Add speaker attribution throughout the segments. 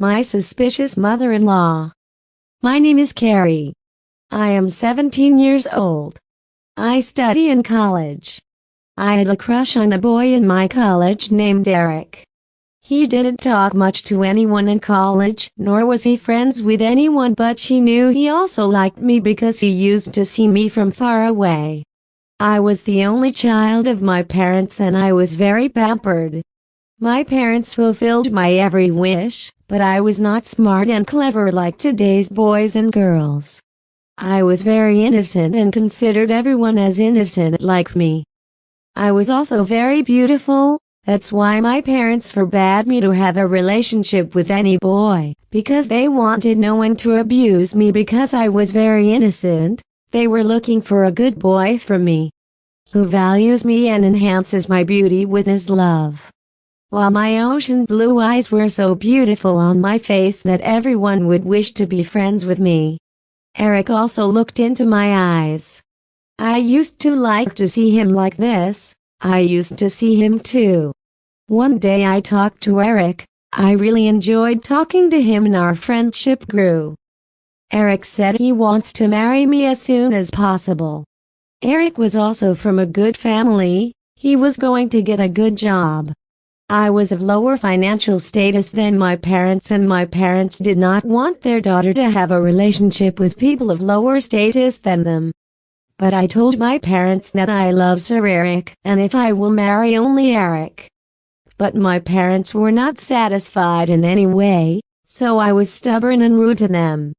Speaker 1: My suspicious mother-in-law. My name is Carrie. I am 17 years old. I study in college. I had a crush on a boy in my college named Eric. He didn't talk much to anyone in college, nor was he friends with anyone, but she knew he also liked me because he used to see me from far away. I was the only child of my parents and I was very pampered. My parents fulfilled my every wish, but I was not smart and clever like today's boys and girls. I was very innocent and considered everyone as innocent like me. I was also very beautiful. That's why my parents forbade me to have a relationship with any boy, because they wanted no one to abuse me because I was very innocent. They were looking for a good boy for me, who values me and enhances my beauty with his love. While my ocean blue eyes were so beautiful on my face that everyone would wish to be friends with me, Eric also looked into my eyes. I used to like to see him like this. I used to see him too. One day I talked to Eric. I really enjoyed talking to him and our friendship grew. Eric said he wants to marry me as soon as possible. Eric was also from a good family. He was going to get a good job. I was of lower financial status than my parents, and my parents did not want their daughter to have a relationship with people of lower status than them. But I told my parents that I love Sir Eric, and if I will marry only Eric. But my parents were not satisfied in any way, so I was stubborn and rude to them.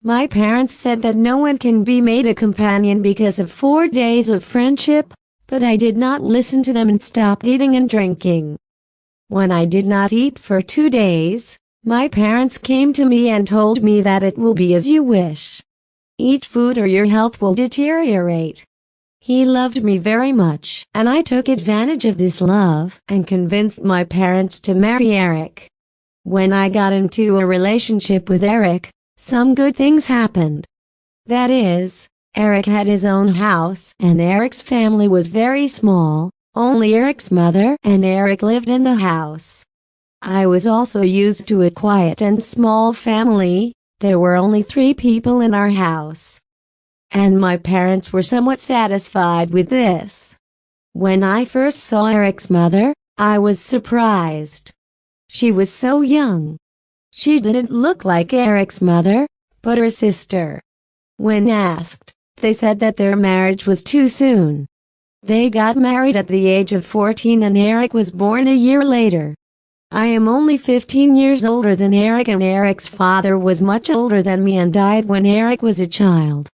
Speaker 1: My parents said that no one can be made a companion because of 4 days of friendship, but I did not listen to them and stopped eating and drinking. When I did not eat for 2 days, my parents came to me and told me that it will be as you wish. Eat food or your health will deteriorate. He loved me very much, and I took advantage of this love and convinced my parents to marry Eric. When I got into a relationship with Eric, some good things happened. That is, Eric had his own house and Eric's family was very small. Only Eric's mother and Eric lived in the house. I was also used to a quiet and small family. There were only 3 people in our house. And my parents were somewhat satisfied with this. When I first saw Eric's mother, I was surprised. She was so young. She didn't look like Eric's mother, but her sister. When asked, they said that their marriage was too soon. They got married at the age of 14 and Eric was born a year later. I am only 15 years older than Eric, and Eric's father was much older than me and died when Eric was a child.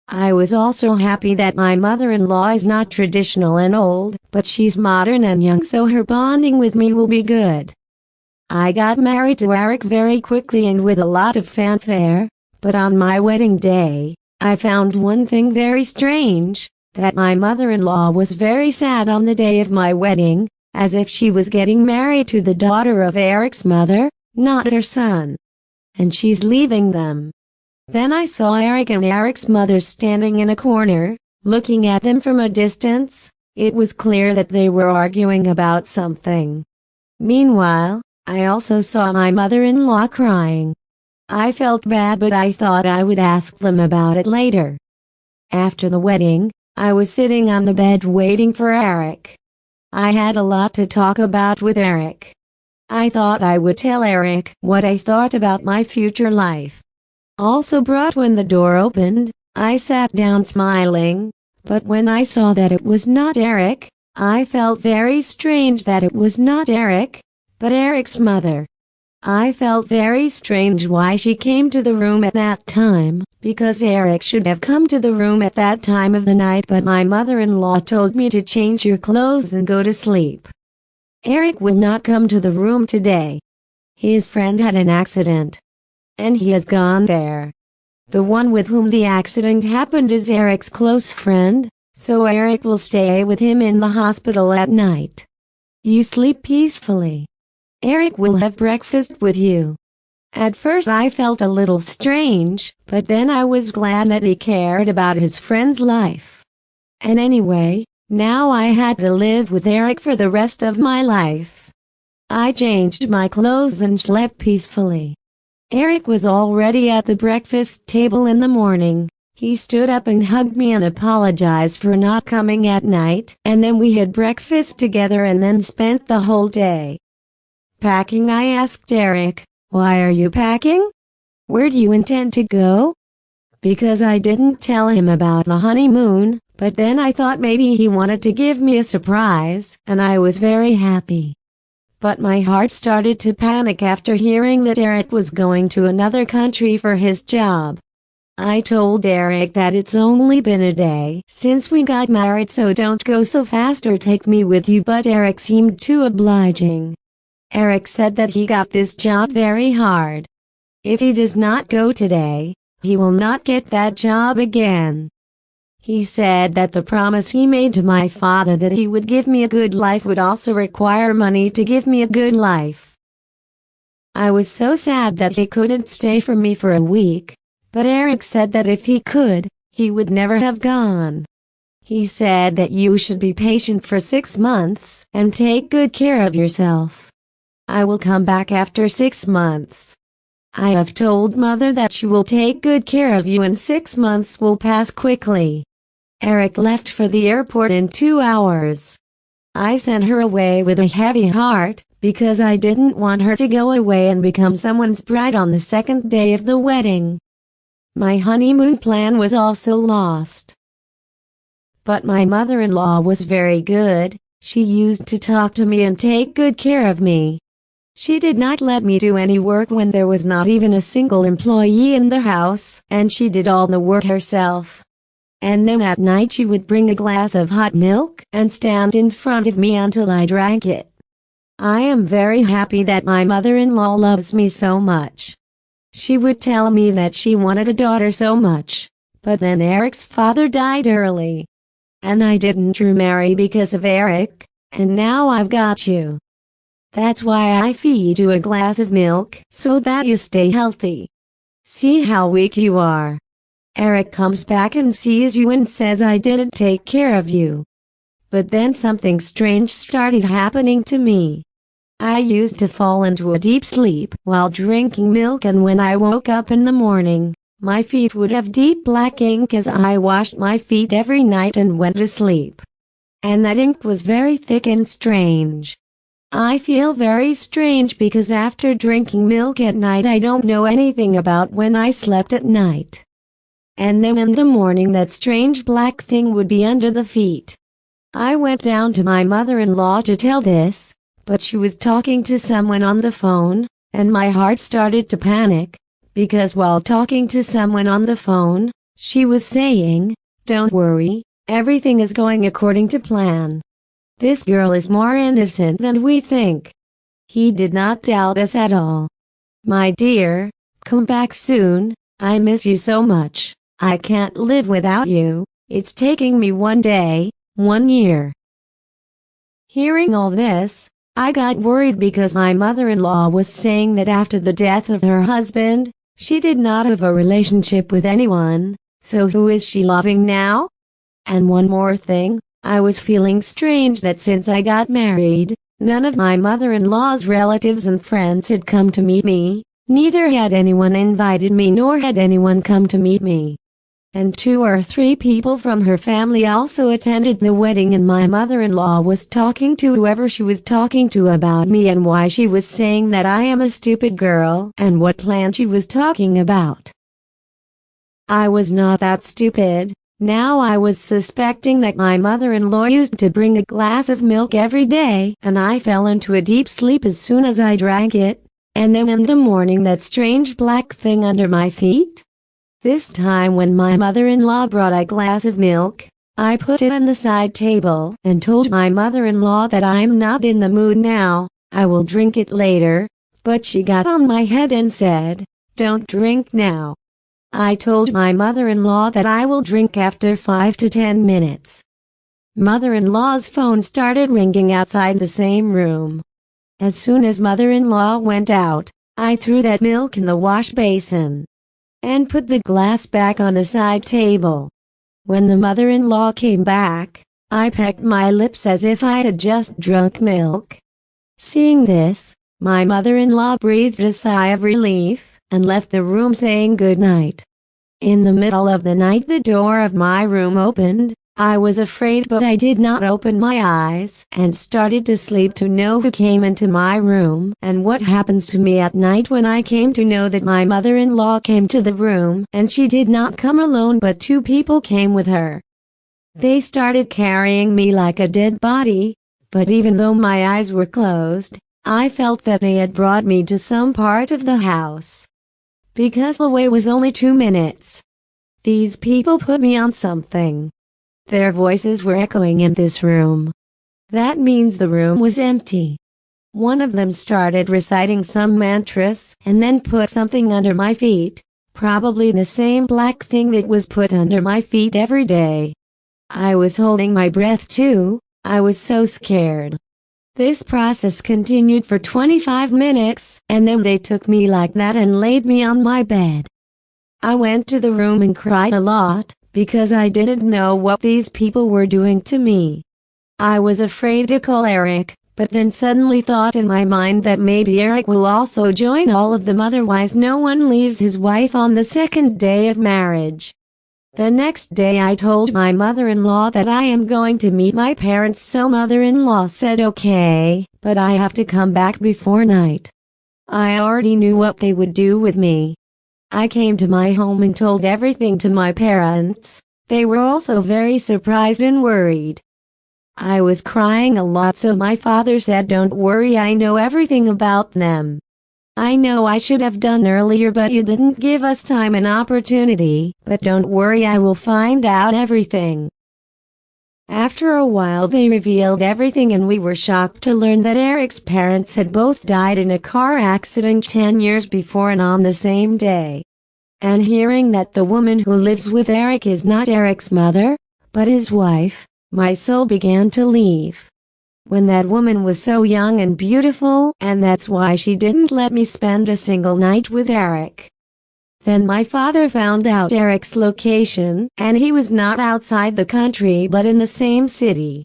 Speaker 1: I was also happy that my mother-in-law is not traditional and old, but she's modern and young, so her bonding with me will be good. I got married to Eric very quickly and with a lot of fanfare, but on my wedding day, I found one thing very strange. That my mother-in-law was very sad on the day of my wedding, as if she was getting married to the daughter of Eric's mother, not her son. And she's leaving them. Then I saw Eric and Eric's mother standing in a corner, looking at them from a distance. It was clear that they were arguing about something. Meanwhile, I also saw my mother-in-law crying. I felt bad, but I thought I would ask them about it later. After the wedding, I was sitting on the bed waiting for Eric. I had a lot to talk about with Eric. I thought I would tell Eric what I thought about my future life. Also brought when the door opened, I sat down smiling, but when I saw that it was not Eric, I felt very strange that it was not Eric, but Eric's mother. I felt very strange why she came to the room at that time, because Eric should have come to the room at that time of the night, but my mother-in-law told me to change your clothes and go to sleep. Eric will not come to the room today. His friend had an accident, and he has gone there. The one with whom the accident happened is Eric's close friend, so Eric will stay with him in the hospital at night. You sleep peacefully. Eric will have breakfast with you. At first I felt a little strange, but then I was glad that he cared about his friend's life. And anyway, now I had to live with Eric for the rest of my life. I changed my clothes and slept peacefully. Eric was already at the breakfast table in the morning. He stood up and hugged me and apologized for not coming at night, and then we had breakfast together and then spent the whole day packing. I asked Eric, "Why are you packing? Where do you intend to go?" Because I didn't tell him about the honeymoon, but then I thought maybe he wanted to give me a surprise, and I was very happy. But my heart started to panic after hearing that Eric was going to another country for his job. I told Eric that it's only been a day since we got married, so don't go so fast or take me with you, but Eric seemed too obliging. Eric said that he got this job very hard. If he does not go today, he will not get that job again. He said that the promise he made to my father that he would give me a good life would also require money to give me a good life. I was so sad that he couldn't stay for me for a week, but Eric said that if he could, he would never have gone. He said that you should be patient for 6 months and take good care of yourself. I will come back after 6 months. I have told Mother that she will take good care of you and 6 months will pass quickly. Eric left for the airport in 2 hours. I sent her away with a heavy heart because I didn't want her to go away and become someone's bride on the second day of the wedding. My honeymoon plan was also lost. But my mother-in-law was very good. She used to talk to me and take good care of me. She did not let me do any work when there was not even a single employee in the house, and she did all the work herself. And then at night she would bring a glass of hot milk and stand in front of me until I drank it. I am very happy that my mother-in-law loves me so much. She would tell me that she wanted a daughter so much, but then Eric's father died early. And I didn't remarry because of Eric, and now I've got you. That's why I feed you a glass of milk, so that you stay healthy. See how weak you are. Eric comes back and sees you and says I didn't take care of you. But then something strange started happening to me. I used to fall into a deep sleep while drinking milk, and when I woke up in the morning, my feet would have deep black ink as I washed my feet every night and went to sleep. And that ink was very thick and strange. I feel very strange because after drinking milk at night I don't know anything about when I slept at night. And then in the morning that strange black thing would be under the feet. I went down to my mother-in-law to tell this, but she was talking to someone on the phone, and my heart started to panic, because while talking to someone on the phone, she was saying, "Don't worry, everything is going according to plan. This girl is more innocent than we think." He did not doubt us at all. "My dear, come back soon, I miss you so much. I can't live without you. It's taking me 1 day, 1 year." Hearing all this, I got worried because my mother-in-law was saying that after the death of her husband, she did not have a relationship with anyone, so who is she loving now? And one more thing, I was feeling strange that since I got married, none of my mother-in-law's relatives and friends had come to meet me, neither had anyone invited me nor had anyone come to meet me. And 2 or 3 people from her family also attended the wedding, and my mother-in-law was talking to whoever she was talking to about me and why she was saying that I am a stupid girl and what plan she was talking about. I was not that stupid. Now I was suspecting that my mother-in-law used to bring a glass of milk every day, and I fell into a deep sleep as soon as I drank it, and then in the morning that strange black thing under my feet. This time when my mother-in-law brought a glass of milk, I put it on the side table and told my mother-in-law that I'm not in the mood now, I will drink it later, but she got on my head and said, "Don't drink now." I told my mother-in-law that I will drink after 5 to 10 minutes. Mother-in-law's phone started ringing outside the same room. As soon as mother-in-law went out, I threw that milk in the wash basin and put the glass back on the side table. When the mother-in-law came back, I pecked my lips as if I had just drunk milk. Seeing this, my mother-in-law breathed a sigh of relief, and left the room saying good night. In the middle of the night the door of my room opened. I was afraid but I did not open my eyes and started to sleep to know who came into my room and what happens to me at night when I came to know that my mother-in-law came to the room and she did not come alone but two people came with her. They started carrying me like a dead body, but even though my eyes were closed, I felt that they had brought me to some part of the house. Because the way was only 2 minutes. These people put me on something. Their voices were echoing in this room. That means the room was empty. One of them started reciting some mantras and then put something under my feet, probably the same black thing that was put under my feet every day. I was holding my breath too, I was so scared. This process continued for 25 minutes, and then they took me like that and laid me on my bed. I went to the room and cried a lot, because I didn't know what these people were doing to me. I was afraid to call Eric, but then suddenly thought in my mind that maybe Eric will also join all of them, otherwise no one leaves his wife on the second day of marriage. The next day I told my mother-in-law that I am going to meet my parents, so mother-in-law said okay, but I have to come back before night. I already knew what they would do with me. I came to my home and told everything to my parents. They were also very surprised and worried. I was crying a lot, so my father said, "Don't worry, I know everything about them. I know I should have done earlier but you didn't give us time and opportunity, but don't worry, I will find out everything." After a while they revealed everything and we were shocked to learn that Eric's parents had both died in a car accident 10 years before and on the same day. And hearing that the woman who lives with Eric is not Eric's mother, but his wife, my soul began to leave. When that woman was so young and beautiful, and that's why she didn't let me spend a single night with Eric. Then my father found out Eric's location, and he was not outside the country but in the same city.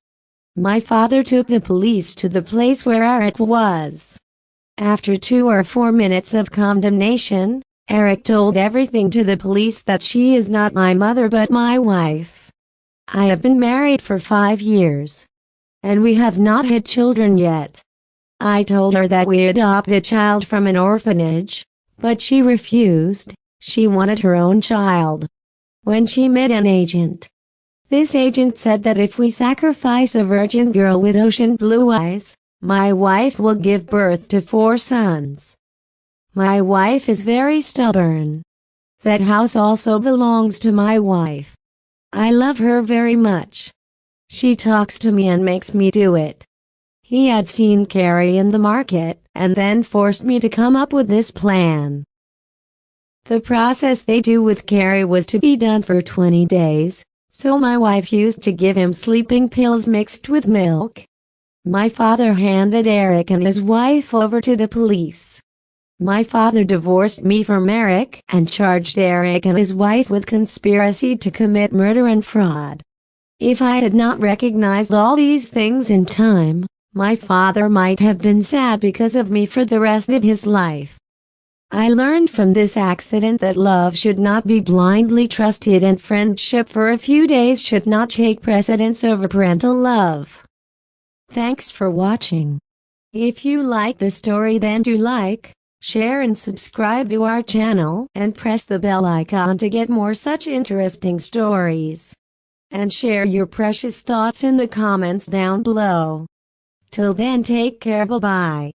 Speaker 1: My father took the police to the place where Eric was. After 2 or 4 minutes of condemnation, Eric told everything to the police, that she is not my mother but my wife. I have been married for 5 years. And we have not had children yet. I told her that we adopt a child from an orphanage, but she refused. She wanted her own child. When she met an agent, this agent said that if we sacrifice a virgin girl with ocean blue eyes, my wife will give birth to 4 sons. My wife is very stubborn. That house also belongs to my wife. I love her very much. She talks to me and makes me do it. He had seen Carrie in the market, and then forced me to come up with this plan. The process they do with Carrie was to be done for 20 days, so my wife used to give him sleeping pills mixed with milk. My father handed Eric and his wife over to the police. My father divorced me from Eric and charged Eric and his wife with conspiracy to commit murder and fraud. If I had not recognized all these things in time, my father might have been sad because of me for the rest of his life. I learned from this accident that love should not be blindly trusted and friendship for a few days should not take precedence over parental love. Thanks for watching. If you like the story, then do like, share and subscribe to our channel and press the bell icon to get more such interesting stories. And share your precious thoughts in the comments down below. Till then, take care, bye-bye.